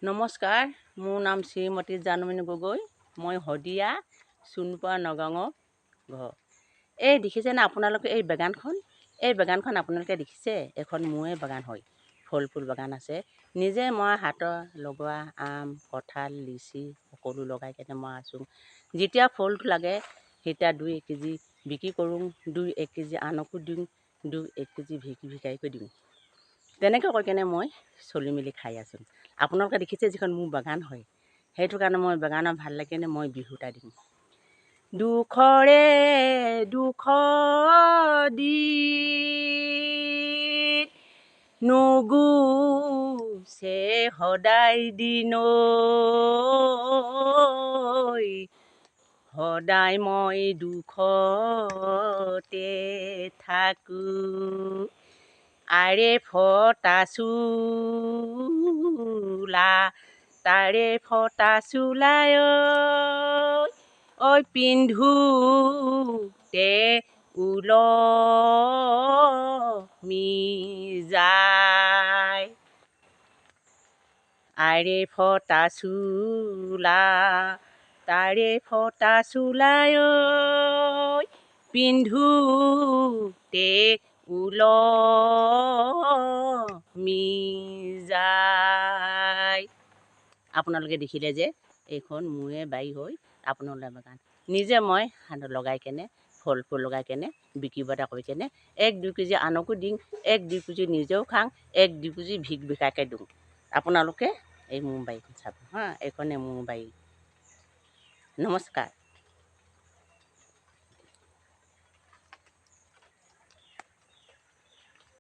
নমস্কাৰ, মোৰ নাম শ্ৰীমতী জানমণি গগৈ। মই শদিয়া চোনপৰা নগাঁৱৰ ঘৰ। এই দেখিছেনে আপোনালোকে এই বাগানখন আপোনালোকে দেখিছে? এখন মোৰে বাগান হয়, ফল ফুল বাগান আছে। নিজে মই হাতৰ লগোৱা আম, কঁঠাল, লিচি সকলো লগাই কেনে মই আছোঁ। যেতিয়া ফলটো লাগে তেতিয়া 2-1 কেজি বিক্ৰী কৰোঁ, 2-1 কেজি আনকো দিওঁ, 2-1 কেজি ভিকাৰীকো দিওঁ। তেনেকৈ কৈ কেনে মই চলি মেলি খাই আছোঁ। আপোনালোকে দেখিছে যিখন মোৰ বাগান হয়, সেইটো কাৰণে মই বাগানত ভাল লাগে কেনে মই বিহু এটা দিওঁ। দুখৰে দুখ দিন নুগুছে সদায় দিন, সদায় মই দুখতে থাকোঁ। আৰে ফটা চোলা তাৰে ফটা চোলাই ঐ পিন্ধোতে ওলমি যায়। আৰে ফটা চোলা তাৰে ফটা চোলাই পিন্ধোতে ওলমি যায়। আপোনালোকে দেখিলে যে এইখন মোৰে বাৰী হয়, আপোনালোকৰ বাগান। নিজে মই লগাই কেনে ফল ফুল লগাই কেনে বিক্ৰী বটা কৰি কেনে 1-2 কেজি আনকো দিওঁ, 1-2 কেজি নিজেও খাওঁ, 1-2 কেজি ভিকাৰীকে দিওঁ। আপোনালোকে এই মোৰ বাৰীখন চাব হা, এইখনে মোৰ বাৰী। নমস্কাৰ।